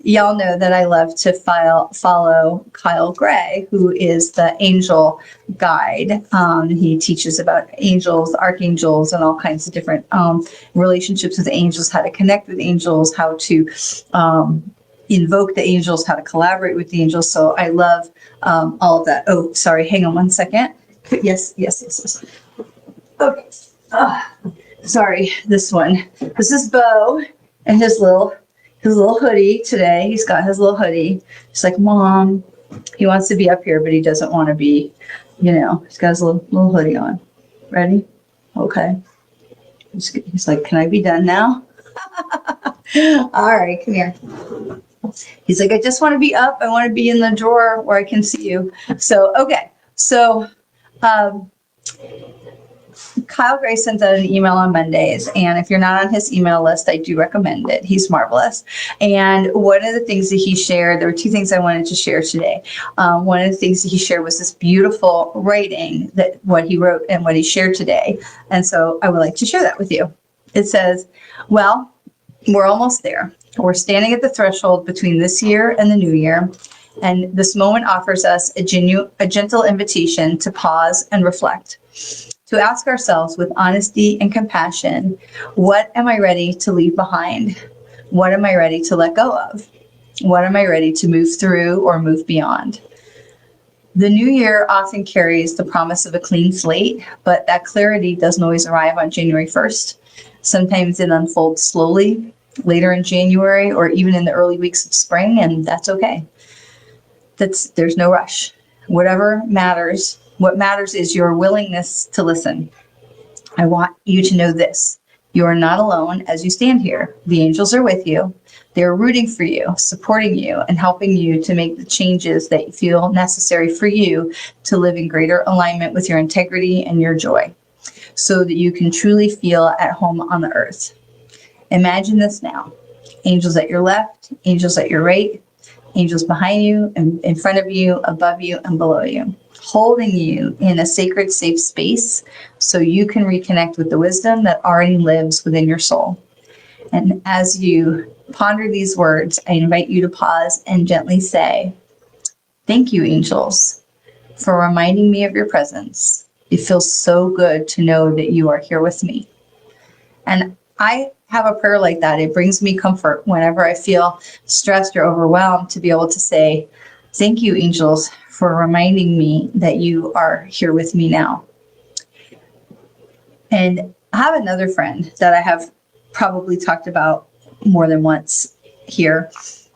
Y'all know that I love to follow Kyle Gray, who is the angel guide. He teaches about angels, archangels, and all kinds of different relationships with angels, how to connect with angels, how to invoke the angels, how to collaborate with the angels. So I love all of that. Oh, sorry. Hang on one second. Yes. Okay. Sorry, this one. This is Bo and his little hoodie today. He's got his little hoodie. He's like, Mom, he wants to be up here, but he doesn't want to be, he's got his little hoodie on. Ready? Okay. He's like, can I be done now? All right, come here. He's like, I just want to be up. I want to be in the drawer where I can see you. So, okay. So, Kyle Gray sends out an email on Mondays, and if you're not on his email list, I do recommend it. He's marvelous. And one of the things that he shared, there were two things I wanted to share today. One of the things that he shared was this beautiful writing, that what he wrote and what he shared today. And so I would like to share that with you. It says, well, we're almost there. We're standing at the threshold between this year and the new year. And this moment offers us a gentle invitation to pause and reflect, to ask ourselves with honesty and compassion, what am I ready to leave behind? What am I ready to let go of? What am I ready to move through or move beyond? The new year often carries the promise of a clean slate, but that clarity doesn't always arrive on January 1st. Sometimes it unfolds slowly, later in January, or even in the early weeks of spring, and that's okay. There's no rush. What matters is your willingness to listen. I want you to know this. You are not alone as you stand here. The angels are with you. They're rooting for you, supporting you, and helping you to make the changes that you feel necessary for you to live in greater alignment with your integrity and your joy, so that you can truly feel at home on the earth. Imagine this now. Angels at your left, angels at your right, angels behind you and in front of you, above you, and below you, holding you in a sacred, safe space so you can reconnect with the wisdom that already lives within your soul. And as you ponder these words, I invite you to pause and gently say, thank you, angels, for reminding me of your presence. It feels so good to know that you are here with me. And I have a prayer like that. It brings me comfort whenever I feel stressed or overwhelmed, to be able to say, thank you, angels, for reminding me that you are here with me now. And I have another friend that I have probably talked about more than once here.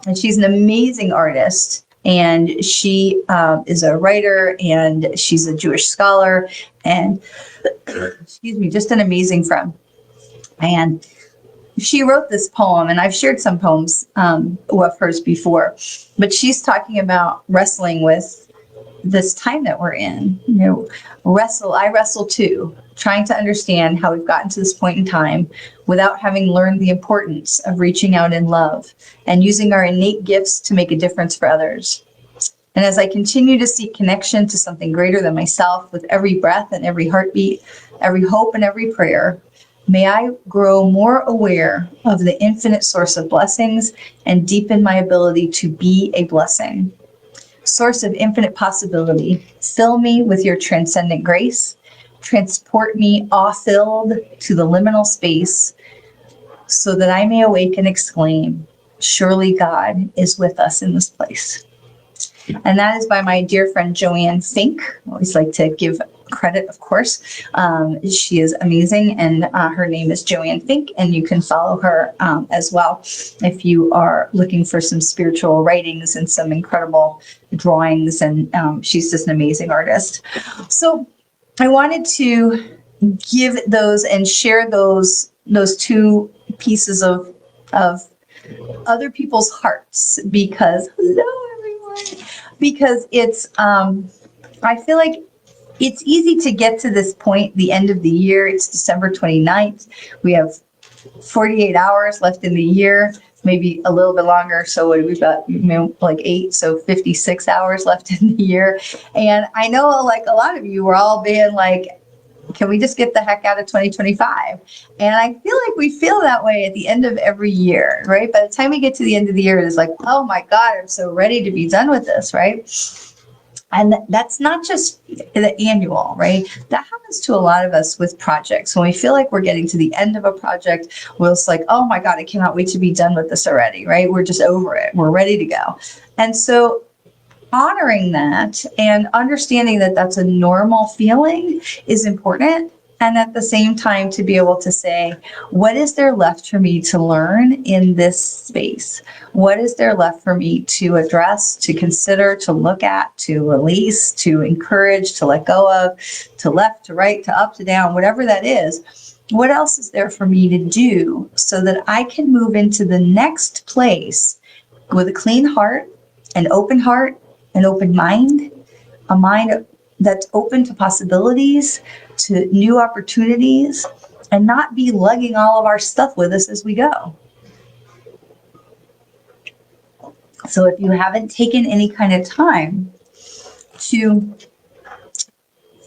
And she's an amazing artist. And she is a writer, and she's a Jewish scholar, and just an amazing friend. And she wrote this poem, and I've shared some poems of hers before, but she's talking about wrestling with this time that we're in. I wrestle too, trying to understand how we've gotten to this point in time without having learned the importance of reaching out in love and using our innate gifts to make a difference for others. And as I continue to seek connection to something greater than myself with every breath and every heartbeat, every hope and every prayer, may I grow more aware of the infinite source of blessings and deepen my ability to be a blessing. Source of infinite possibility, fill me with your transcendent grace, transport me awe-filled to the liminal space, so that I may awake and exclaim, surely God is with us in this place. And that is by my dear friend Joanne Fink. I always like to give credit, of course. She is amazing, and her name is Joanne Fink, and you can follow her as well if you are looking for some spiritual writings and some incredible drawings, and she's just an amazing artist. So I wanted to give those and share those two pieces of other people's hearts, because it's I feel like it's easy to get to this point, the end of the year. It's December 29th. We have 48 hours left in the year, maybe a little bit longer. So we've got like 8, so 56 hours left in the year. And I know, like a lot of you, we're all being like, Can we just get the heck out of 2025? And I feel like we feel that way at the end of every year, right? By the time we get to the end of the year, it's like, oh my God, I'm so ready to be done with this, right? And that's not just the annual, right? That happens to a lot of us with projects. When we feel like we're getting to the end of a project, we're just like, oh my God, I cannot wait to be done with this already, right? We're just over it. We're ready to go. And so honoring that and understanding that that's a normal feeling is important. And at the same time, to be able to say, what is there left for me to learn in this space? What is there left for me to address, to consider, to look at, to release, to encourage, to let go of, to left, to right, to up, to down, whatever that is? What else is there for me to do so that I can move into the next place with a clean heart, an open mind, a mind that's open to possibilities, to new opportunities, and not be lugging all of our stuff with us as we go. So if you haven't taken any kind of time to,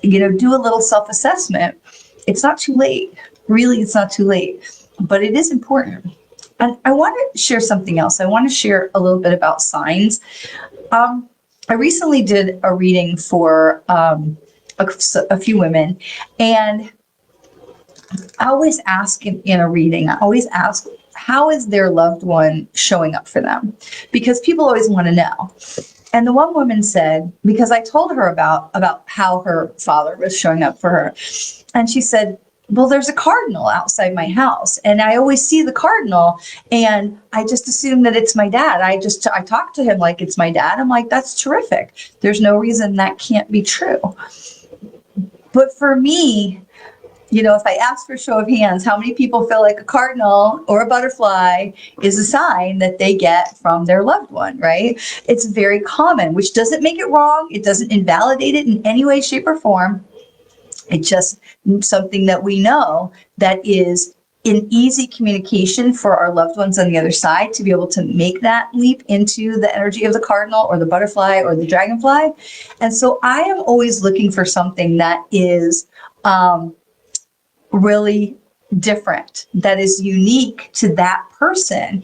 do a little self-assessment, it's not too late. Really, it's not too late, but it is important. And I want to share something else. I want to share a little bit about signs. I recently did a reading for a few women, and I always ask in a reading, I always ask, how is their loved one showing up for them? Because people always want to know. And the one woman said, because I told her about how her father was showing up for her, and she said, well, there's a cardinal outside my house, and I always see the cardinal, and I just assume that it's my dad. I talk to him like it's my dad. I'm like, that's terrific. There's no reason that can't be true. But for me, if I ask for a show of hands, how many people feel like a cardinal or a butterfly is a sign that they get from their loved one, right? It's very common, which doesn't make it wrong. It doesn't invalidate it in any way, shape, or form. It's just something that we know that is an easy communication for our loved ones on the other side to be able to make that leap into the energy of the cardinal or the butterfly or the dragonfly. And so I am always looking for something that is really different, that is unique to that person.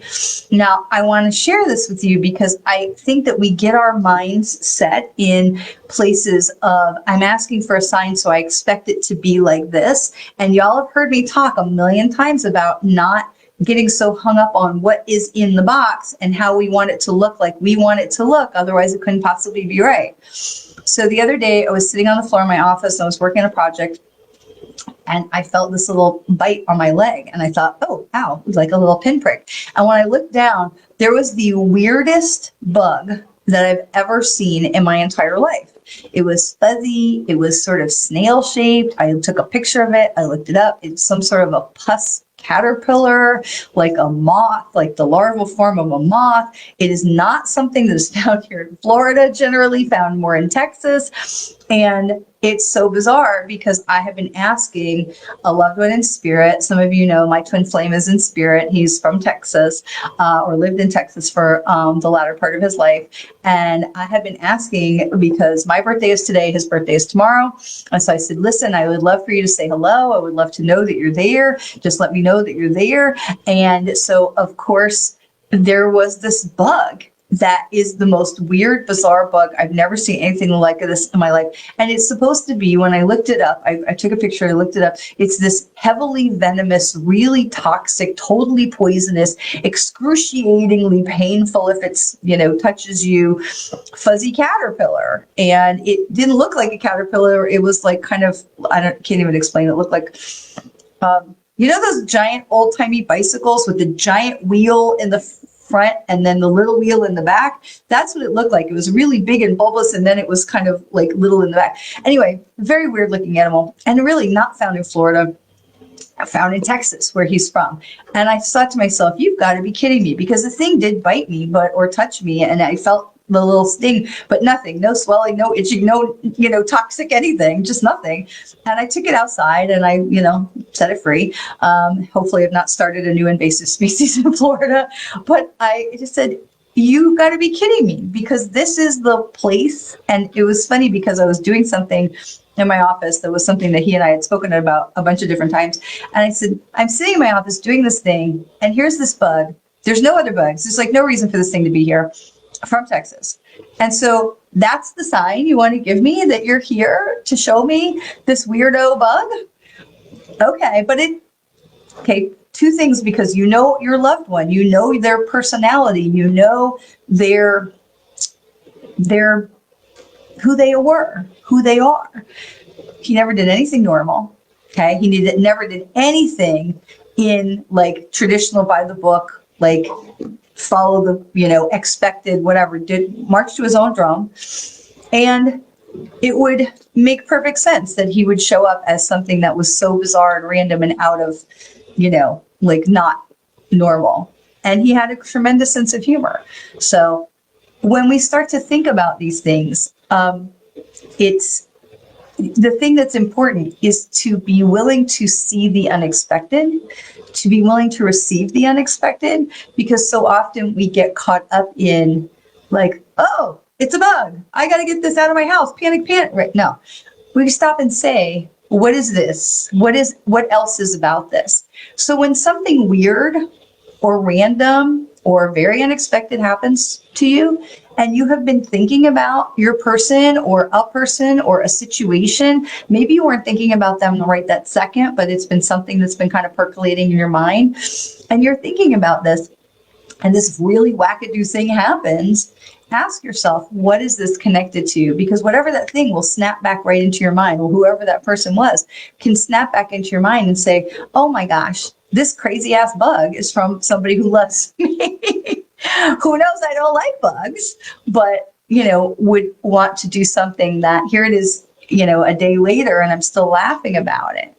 Now, I want to share this with you because I think that we get our minds set in places of, I'm asking for a sign, so I expect it to be like this. And y'all have heard me talk a million times about not getting so hung up on what is in the box and how we want it to look like we want it to look. Otherwise, it couldn't possibly be right. So the other day, I was sitting on the floor of my office and I was working on a project, and I felt this little bite on my leg, and I thought, oh, ow, like a little pinprick. And when I looked down, there was the weirdest bug that I've ever seen in my entire life. It was fuzzy. It was sort of snail shaped. I took a picture of it. I looked it up. It's some sort of a pus caterpillar, like a moth, like the larval form of a moth. It is not something that is found here in Florida, generally found more in Texas. And it's so bizarre because I have been asking a loved one in spirit. Some of you know my twin flame is in spirit. He's from Texas, or lived in Texas for the latter part of his life. And I have been asking because my birthday is today, his birthday is tomorrow. And so I said, listen, I would love for you to say hello. I would love to know that you're there. Just let me know that you're there. And so, of course, there was this bug that is the most weird, bizarre bug. I've never seen anything like this in my life. And it's supposed to be, when I looked it up, I took a picture, I looked it up. It's this heavily venomous, really toxic, totally poisonous, excruciatingly painful if it's, touches you, fuzzy caterpillar. And it didn't look like a caterpillar. It was like kind of, can't even explain. It looked like, those giant old-timey bicycles with the giant wheel in the front and then the little wheel in the back? That's what it looked like. It was really big and bulbous, and then it was kind of like little in the back. Anyway, very weird looking animal, and really not found in Florida, found in Texas where he's from. And I thought to myself, you've got to be kidding me, because the thing did bite me or touch me, and I felt the little sting, but nothing, no swelling, no itching, no, toxic anything, just nothing. And I took it outside and I, set it free. Hopefully I've not started a new invasive species in Florida, but I just said, you've got to be kidding me, because this is the place. And it was funny because I was doing something in my office that was something that he and I had spoken about a bunch of different times. And I said, I'm sitting in my office doing this thing, and here's this bug. There's no other bugs. There's like no reason for this thing to be here, from Texas. And so that's the sign you want to give me, that you're here to show me this weirdo bug? Okay, but okay, two things, because you know your loved one, you know their personality, you know their who they were, who they are. He never did anything normal. Okay, he never did anything in like traditional by the book, like follow the expected whatever. Did march to his own drum, and it would make perfect sense that he would show up as something that was so bizarre and random and out of like not normal. And he had a tremendous sense of humor. So when we start to think about these things, it's the thing that's important is to be willing to see the unexpected, to be willing to receive the unexpected, because so often we get caught up in like, oh, it's a bug, I got to get this out of my house, panic. Right? No, we stop and say, what is this? What else is about this? So when something weird or random or very unexpected happens to you, and you have been thinking about your person or a situation, maybe you weren't thinking about them right that second, but it's been something that's been kind of percolating in your mind, and you're thinking about this, and this really wackadoo thing happens, ask yourself, what is this connected to? Because whatever that thing will snap back right into your mind, or whoever that person was can snap back into your mind and say, oh my gosh, this crazy ass bug is from somebody who loves me. Who knows, I don't like bugs, but, would want to do something that here it is, a day later, and I'm still laughing about it.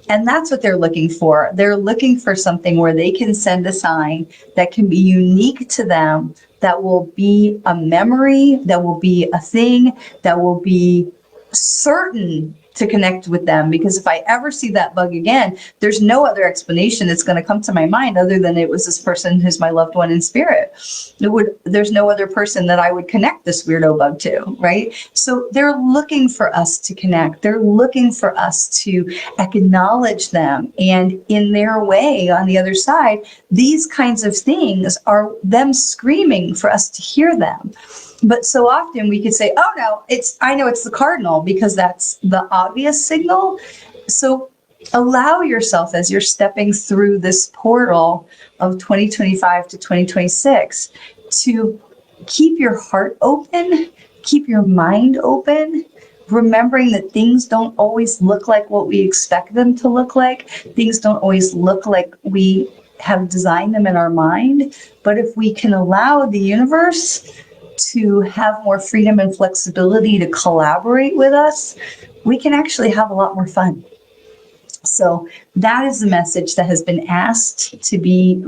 And that's what they're looking for. They're looking for something where they can send a sign that can be unique to them, that will be a memory, that will be a thing, that will be certain to connect with them. Because if I ever see that bug again, there's no other explanation that's going to come to my mind other than it was this person who's my loved one in spirit. There's no other person that I would connect this weirdo bug to, right? So they're looking for us to connect. They're looking for us to acknowledge them. And in their way, on the other side, these kinds of things are them screaming for us to hear them. But so often we could say, oh no, I know it's the cardinal, because that's the obvious signal. So allow yourself, as you're stepping through this portal of 2025 to 2026, to keep your heart open, keep your mind open, remembering that things don't always look like what we expect them to look like. Things don't always look like we have designed them in our mind. But if we can allow the universe to have more freedom and flexibility to collaborate with us, we can actually have a lot more fun. So that is the message that has been asked to be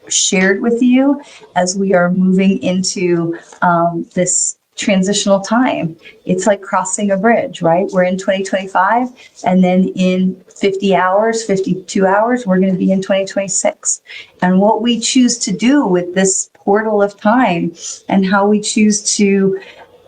shared with you as we are moving into this transitional time. It's like crossing a bridge, right? We're in 2025, and then in 50 hours, 52 hours, we're going to be in 2026. And what we choose to do with this portal of time, and how we choose to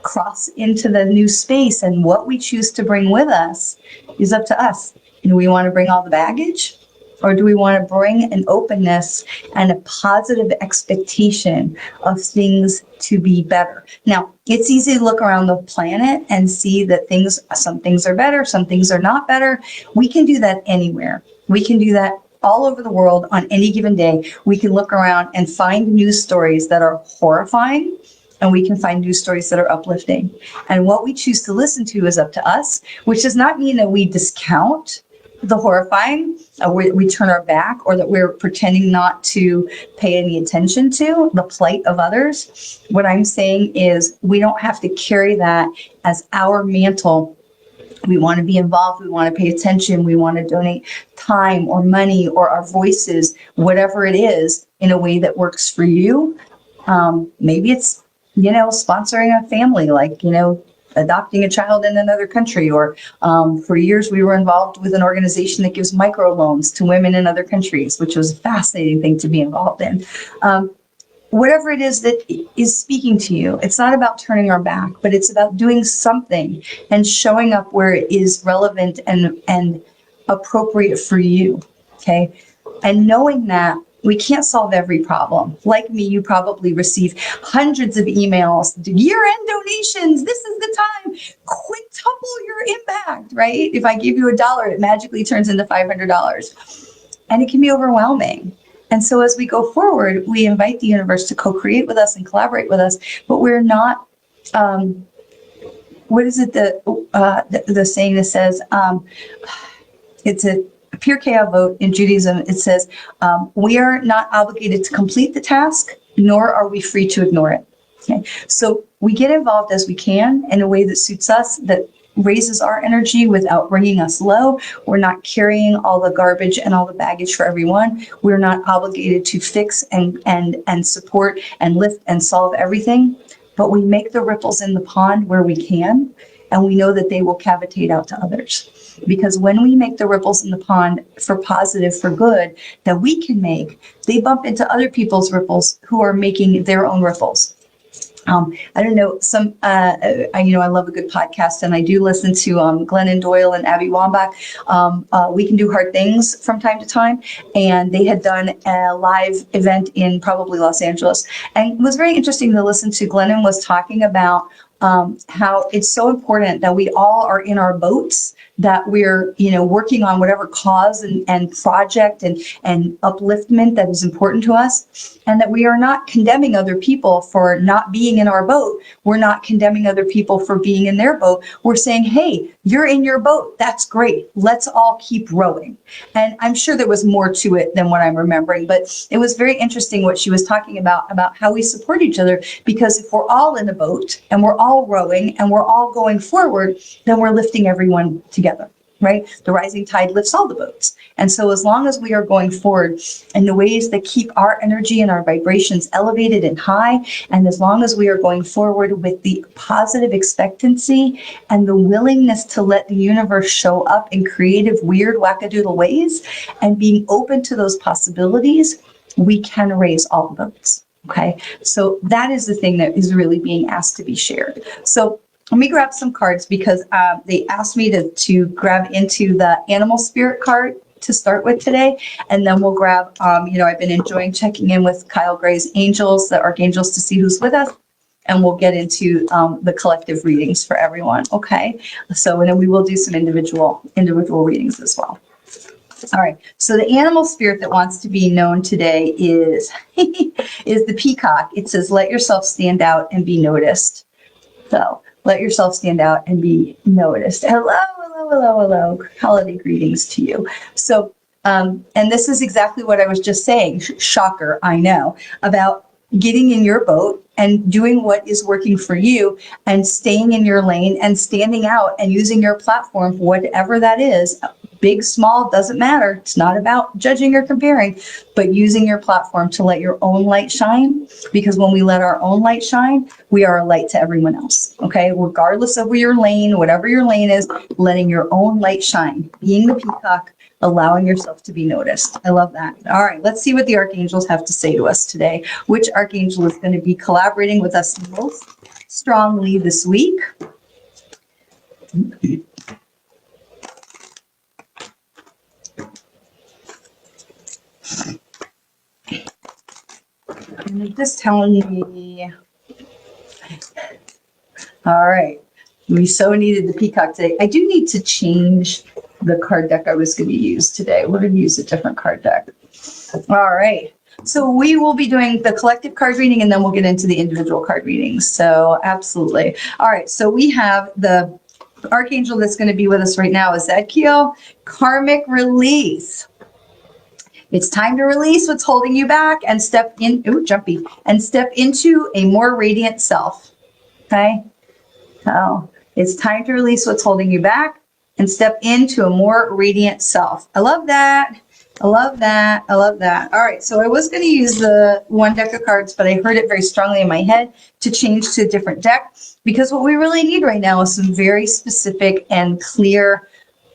cross into the new space, and what we choose to bring with us, is up to us. Do we want to bring all the baggage? Or do we want to bring an openness and a positive expectation of things to be better? Now, it's easy to look around the planet and see that some things are better, some things are not better. We can do that anywhere. We can do that all over the world on any given day. We can look around and find news stories that are horrifying, and we can find news stories that are uplifting. And what we choose to listen to is up to us, which does not mean that we discount the horrifying, we turn our back, or that we're pretending not to pay any attention to the plight of others. What I'm saying is we don't have to carry that as our mantle. We want to be involved. We want to pay attention. We want to donate time or money or our voices, whatever it is, in a way that works for you. Maybe it's, sponsoring a family, like, adopting a child in another country, or for years we were involved with an organization that gives microloans to women in other countries, which was a fascinating thing to be involved in. whatever it is that is speaking to you, it's not about turning our back, but it's about doing something and showing up where it is relevant and appropriate for you. Okay. And knowing that we can't solve every problem. Like me, you probably receive hundreds of emails, year-end donations, this is the time, quintuple your impact, right? If I give you $1, it magically turns into $500. And it can be overwhelming. And so as we go forward, we invite the universe to co-create with us and collaborate with us, but we're not, what is it, the saying that says, it's a Pirkei Avot in Judaism. It says, we are not obligated to complete the task, nor are we free to ignore it. Okay, so we get involved as we can in a way that suits us, that raises our energy without bringing us low. We're not carrying all the garbage and all the baggage for everyone. We're not obligated to fix and support and lift and solve everything, but we make the ripples in the pond where we can, and we know that they will cavitate out to others. Because when we make the ripples in the pond for positive, for good, that we can make, they bump into other people's ripples who are making their own ripples. I don't know, I love a good podcast, and I do listen to Glennon Doyle and Abby Wambach. We Can Do Hard Things from time to time, and they had done a live event in probably Los Angeles, and it was very interesting to listen to. Glennon was talking about how it's so important that we all are in our boats, that we're, working on whatever cause and project and upliftment that is important to us, and that we are not condemning other people for not being in our boat. We're not condemning other people for being in their boat. We're saying, hey, you're in your boat. That's great. Let's all keep rowing. And I'm sure there was more to it than what I'm remembering, but it was very interesting what she was talking about how we support each other, because if we're all in a boat and we're all rowing and we're all going forward, then we're lifting everyone together, right? The rising tide lifts all the boats. And so as long as we are going forward in the ways that keep our energy and our vibrations elevated and high, and as long as we are going forward with the positive expectancy and the willingness to let the universe show up in creative, weird, wackadoodle ways, and being open to those possibilities, we can raise all the boats. Okay, so that is the thing that is really being asked to be shared. So let me grab some cards, because they asked me to grab into the animal spirit card to start with today. And then we'll grab, I've been enjoying checking in with Kyle Gray's angels, the archangels, to see who's with us. And we'll get into the collective readings for everyone. Okay, so and then we will do some individual readings as well. All right, so the animal spirit that wants to be known today is the peacock. It says, let yourself stand out and be noticed. So let yourself stand out and be noticed. Hello. Holiday greetings to you. So, and this is exactly what I was just saying. Shocker, I know, about getting in your boat and doing what is working for you and staying in your lane and standing out and using your platform, whatever that is. Big, small, doesn't matter. It's not about judging or comparing, but using your platform to let your own light shine. Because when we let our own light shine, we are a light to everyone else. Okay, regardless of your lane, whatever your lane is, letting your own light shine, being the peacock, allowing yourself to be noticed. I love that. All right, let's see what the archangels have to say to us today. Which archangel is going to be collaborating with us most strongly this week? And they're just telling me, all right, we so needed the peacock today. I do need to change the card deck I was going to use today. We're going to use a different card deck. All right. So we will be doing the collective card reading, and then we'll get into the individual card readings. So absolutely. All right. So we have the archangel that's going to be with us right now is Zadkiel, karmic release. It's time to release what's holding you back and step in, and step into a more radiant self. Okay. So it's time to release what's holding you back and step into a more radiant self. I love that. I love that. I love that. All right. So I was going to use the one deck of cards, but I heard it very strongly in my head to change to a different deck, because what we really need right now is some very specific and clear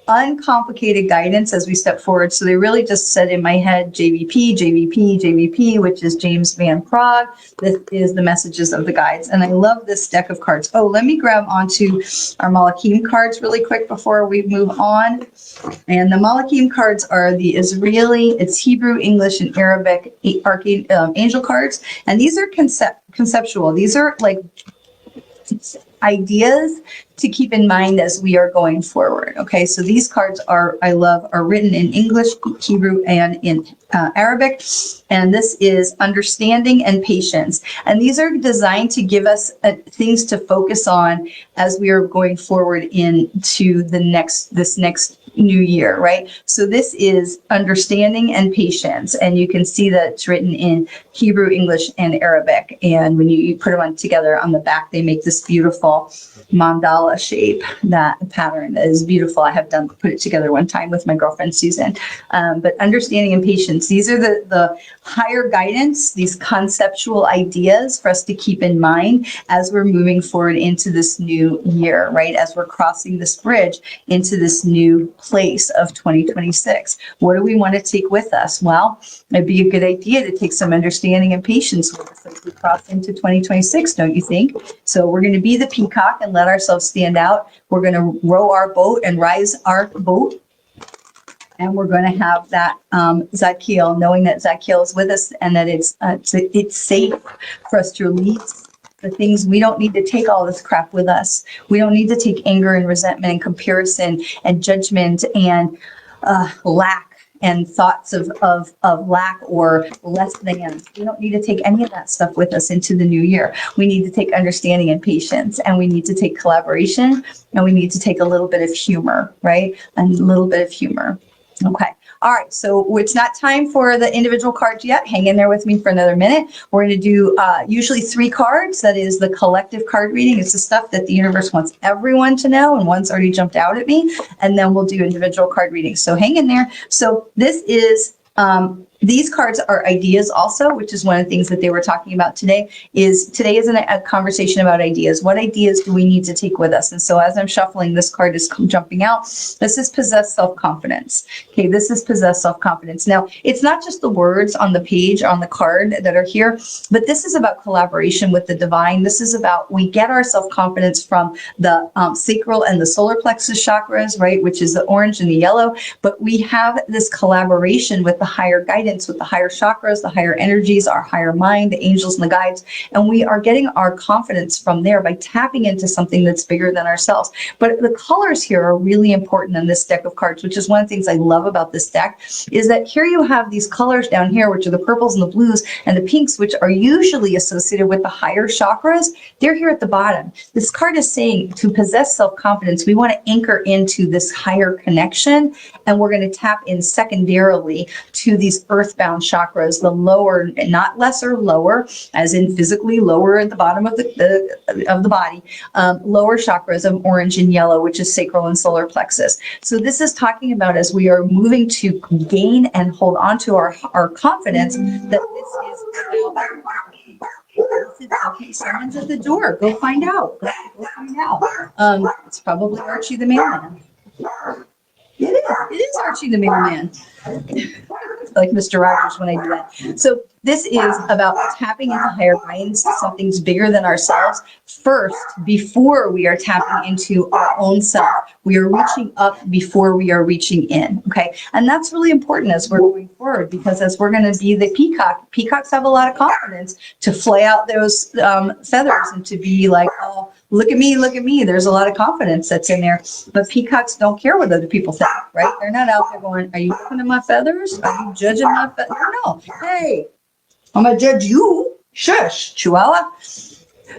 uncomplicated guidance as we step forward. So they really just said in my head, JVP, JVP, JVP, which is James Van Praagh. This is the messages of the guides. And I love this deck of cards. Oh, let me grab onto our Malachim cards really quick before we move on. And the Malachim cards are the Israeli, it's Hebrew, English, and Arabic angel cards. And these are conceptual. These are like ideas to keep in mind as we are going forward. Okay, so these cards are written in English, Hebrew, and in Arabic. And this is understanding and patience. And these are designed to give us things to focus on as we are going forward into this next new year, right? So this is understanding and patience. And you can see that it's written in Hebrew, English, and Arabic. And when you put them on together on the back, they make this beautiful mandala shape. That pattern is beautiful. I have put it together one time with my girlfriend Susan. But understanding and patience, these are the higher guidance, these conceptual ideas for us to keep in mind as we're moving forward into this new year, right? As we're crossing this bridge into this new place of 2026. What do we want to take with us? Well, it'd be a good idea to take some understanding and patience with us as we cross into 2026, don't you think? So we're going to be the peacock and let ourselves stand out. We're going to row our boat and rise our boat. And we're going to have that Zakiel, knowing that Zakiel is with us and that it's safe for us to release the things. We don't need to take all this crap with us. We don't need to take anger and resentment and comparison and judgment and lack and thoughts of lack or less than. We don't need to take any of that stuff with us into the new year. We need to take understanding and patience, and we need to take collaboration, and we need to take a little bit of humor, right? And a little bit of humor. Okay. All right. So it's not time for the individual cards yet. Hang in there with me for another minute. We're going to do usually 3 cards. That is the collective card reading. It's the stuff that the universe wants everyone to know. And one's already jumped out at me. And then we'll do individual card readings. So hang in there. So this is these cards are ideas also, which is one of the things that they were talking about today. Today is a conversation about ideas. What ideas do we need to take with us? And so as I'm shuffling, this card is jumping out. This is possess self-confidence. Okay, this is possess self-confidence. Now, it's not just the words on the page, on the card that are here, but this is about collaboration with the divine. This is about, we get our self-confidence from the sacral and the solar plexus chakras, right, which is the orange and the yellow, but we have this collaboration with the higher guidance, with the higher chakras, the higher energies, our higher mind, the angels and the guides. And we are getting our confidence from there by tapping into something that's bigger than ourselves. But the colors here are really important in this deck of cards, which is one of the things I love about this deck, is that here you have these colors down here, which are the purples and the blues and the pinks, which are usually associated with the higher chakras. They're here at the bottom. This card is saying to possess self-confidence, we want to anchor into this higher connection, and we're going to tap in secondarily to these earthbound chakras, the lower, not lesser, lower, as in physically lower at the bottom of the body, lower chakras of orange and yellow, which is sacral and solar plexus. So this is talking about as we are moving to gain and hold on to our confidence, that this is okay, someone's at the door. Go find out. Go find out. It's probably Archie the mailman. It is Archie the mailman. Like Mr. Rogers when I do that. So this is about tapping into higher guidance, something's bigger than ourselves first, before we are tapping into our own self. We are reaching up before we are reaching in, okay? And that's really important as we're going forward, because as we're going to be the peacock, peacocks have a lot of confidence to flay out those feathers and to be like, oh, look at me, look at me. There's a lot of confidence that's in there. But peacocks don't care what other people think, right? They're not out there going, are you looking at my feathers? Are you judging my feathers? No. Hey, I'm going to judge you. Shush, Chihuahua.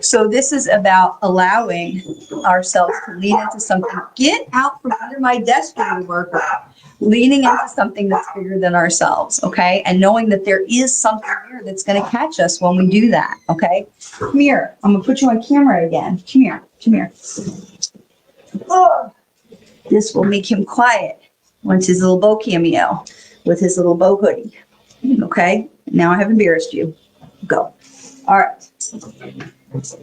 So this is about allowing ourselves to lean into something. Get out from under my desk, little worker. Leaning into something that's bigger than ourselves, okay? And knowing that there is something here that's going to catch us when we do that, okay? Come here. I'm going to put you on camera again. Come here. Come here. Oh, this will make him quiet. Wants his little bow cameo with his little bow hoodie, okay? Now I have embarrassed you. Go. All right.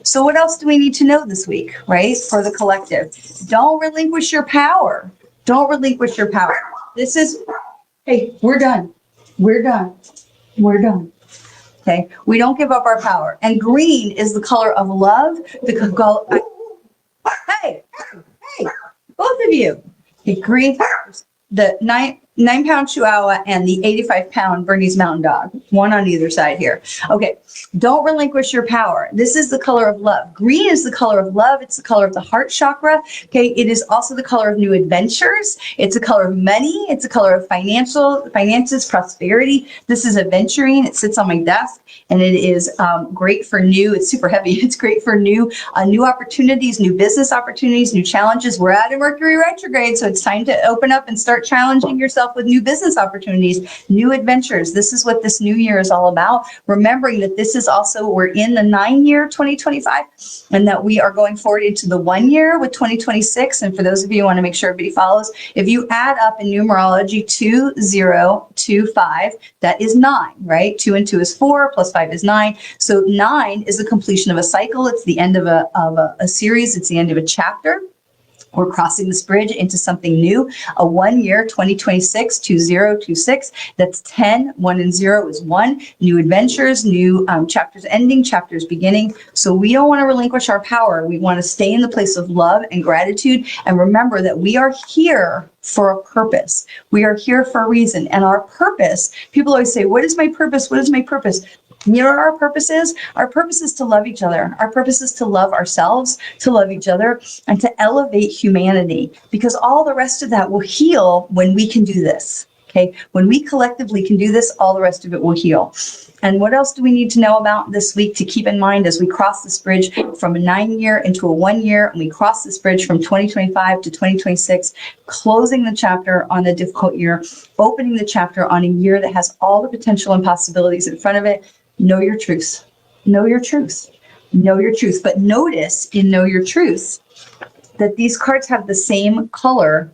So what else do we need to know this week, right? For the collective. Don't relinquish your power. Don't relinquish your power. This is, hey, we're done. We're done. We're done. Okay. We don't give up our power. And green is the color of love. Hey, hey, both of you. Okay, green, the 9-pound Chihuahua and the 85-pound Bernese Mountain Dog, one on either side here. Okay, don't relinquish your power. This is the color of love. Green is the color of love. It's the color of the heart chakra. Okay, it is also the color of new adventures. It's a color of money. It's a color of finances, prosperity. This is aventurine. It sits on my desk, and it is great for new. It's super heavy. It's great for new opportunities, new business opportunities, new challenges. We're out of Mercury retrograde, so it's time to open up and start challenging yourself with new business opportunities, new adventures. This is what this new year is all about. Remembering that this is also, we're in the 9-year 2025, and that we are going forward into the 1 year with 2026. And for those of you who want to make sure everybody follows, if you add up in numerology 2025, that is 9, right? 2 and 2 is 4, plus 5 is 9. So 9 is the completion of a cycle. It's the end of a series. It's the end of a chapter. We're crossing this bridge into something new. A 1 year, 2026, 2026. That's 10. 1 and 0 is 1. New adventures, new chapters ending, chapters beginning. So we don't want to relinquish our power. We want to stay in the place of love and gratitude. And remember that we are here for a purpose. We are here for a reason. And our purpose, people always say, what is my purpose? What is my purpose? You know what our purpose is? Our purpose is to love each other. Our purpose is to love ourselves, to love each other, and to elevate humanity, because all the rest of that will heal when we can do this. Okay? When we collectively can do this, all the rest of it will heal. And what else do we need to know about this week to keep in mind as we cross this bridge from a 9-year into a 1 year, and we cross this bridge from 2025 to 2026, closing the chapter on the difficult year, opening the chapter on a year that has all the potential and possibilities in front of it? Know your truth. Know your truth. Know your truth. But notice in Know Your Truth that these cards have the same color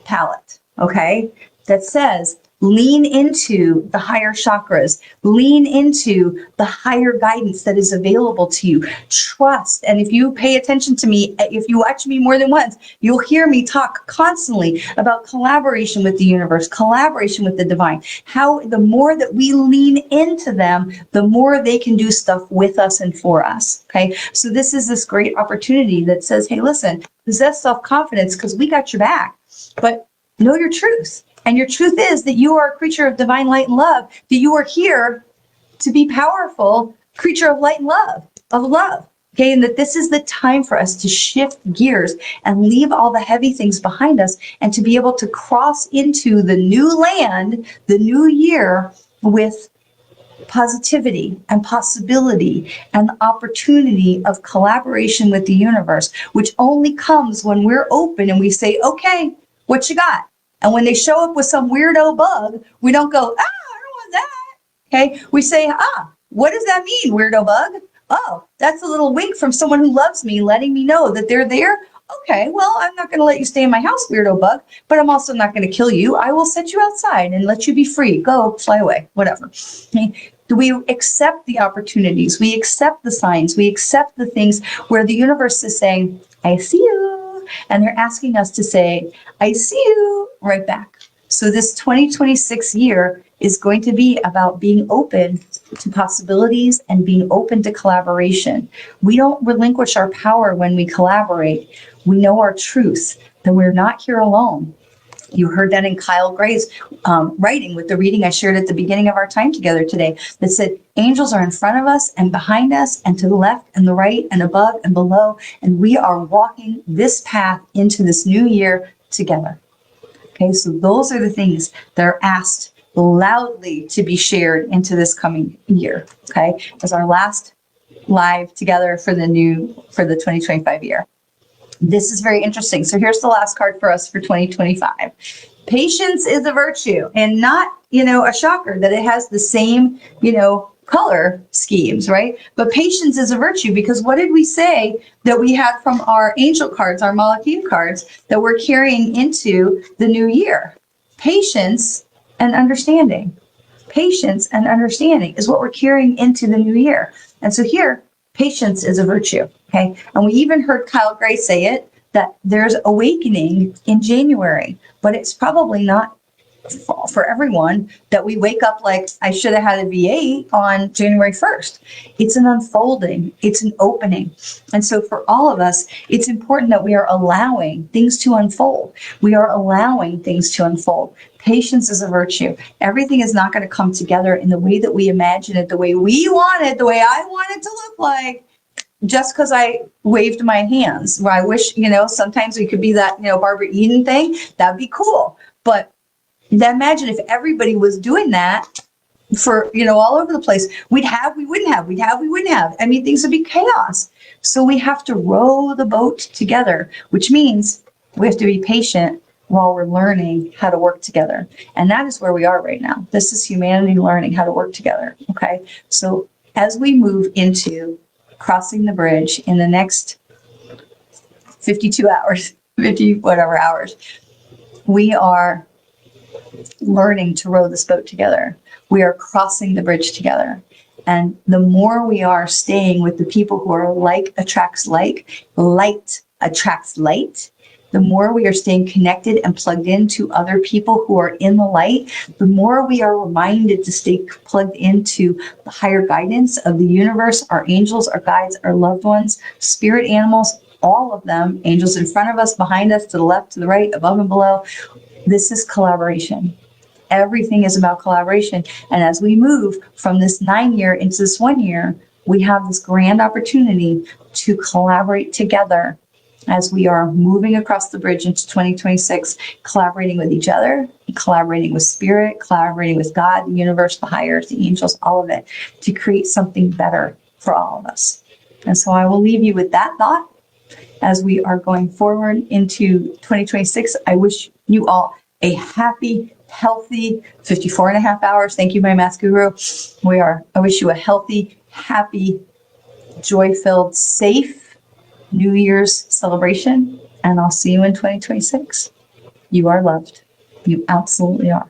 palette, okay? That says, lean into the higher chakras, lean into the higher guidance that is available to you. Trust. And if you pay attention to me, if you watch me more than once, you'll hear me talk constantly about collaboration with the universe, collaboration with the divine. How the more that we lean into them, the more they can do stuff with us and for us. Okay. So this is this great opportunity that says, hey, listen, possess self-confidence because we got your back, but know your truth. And your truth is that you are a creature of divine light and love, that you are here to be powerful, creature of light and love, of love. Okay, and that this is the time for us to shift gears and leave all the heavy things behind us and to be able to cross into the new land, the new year, with positivity and possibility and the opportunity of collaboration with the universe, which only comes when we're open and we say, okay, what you got? And when they show up with some weirdo bug, we don't go, I don't want that. Okay. We say, what does that mean, weirdo bug? Oh, that's a little wink from someone who loves me, letting me know that they're there. Okay, well, I'm not going to let you stay in my house, weirdo bug, but I'm also not going to kill you. I will set you outside and let you be free. Go, fly away, whatever. Okay. Do we accept the opportunities? We accept the signs. We accept the things where the universe is saying, I see you. And they're asking us to say, I see you, right back. So this 2026 year is going to be about being open to possibilities and being open to collaboration. We don't relinquish our power when we collaborate. We know our truth, that we're not here alone. You heard that in Kyle Gray's writing with the reading I shared at the beginning of our time together today that said, angels are in front of us and behind us and to the left and the right and above and below. And we are walking this path into this new year together. Okay, so those are the things that are asked loudly to be shared into this coming year. Okay, as our last live together for the 2025 year. This is very interesting. So here's the last card for us for 2025. Patience is a virtue, and not, a shocker that it has the same, color schemes, right? But patience is a virtue, because what did we say that we had from our angel cards, our Malachim cards, that we're carrying into the new year? Patience and understanding. Patience and understanding is what we're carrying into the new year. And so here, patience is a virtue. Okay. And we even heard Kyle Gray say it, that there's awakening in January, but it's probably not for everyone that we wake up like, I should have had a V8 on January 1st. It's an unfolding, it's an opening. And so for all of us, it's important that we are allowing things to unfold. We are allowing things to unfold. Patience is a virtue. Everything is not going to come together in the way that we imagine it, the way we want it, the way I want it to look like, just because I waved my hands. Where I wish, sometimes we could be that, Barbara Eden thing. That'd be cool. But imagine if everybody was doing that for, all over the place. We wouldn't have. I mean, things would be chaos. So we have to row the boat together, which means we have to be patient while we're learning how to work together. And that is where we are right now. This is humanity learning how to work together. Okay. So as we move into crossing the bridge in the next 52 hours, 50 whatever hours, we are learning to row this boat together. We are crossing the bridge together. And the more we are staying with the people who are like attracts like, light attracts light, the more we are staying connected and plugged into other people who are in the light, the more we are reminded to stay plugged into the higher guidance of the universe, our angels, our guides, our loved ones, spirit animals, all of them, angels in front of us, behind us, to the left, to the right, above and below. This is collaboration. Everything is about collaboration. And as we move from this 9-year into this 1 year, we have this grand opportunity to collaborate together as we are moving across the bridge into 2026, collaborating with each other, collaborating with spirit, collaborating with God, the universe, the higher, the angels, all of it, to create something better for all of us. And so I will leave you with that thought as we are going forward into 2026. I wish you all a happy, healthy 54 and a half hours. Thank you, my math guru. I wish you a healthy, happy, joy-filled, safe New Year's celebration, and I'll see you in 2026. You are loved. You absolutely are.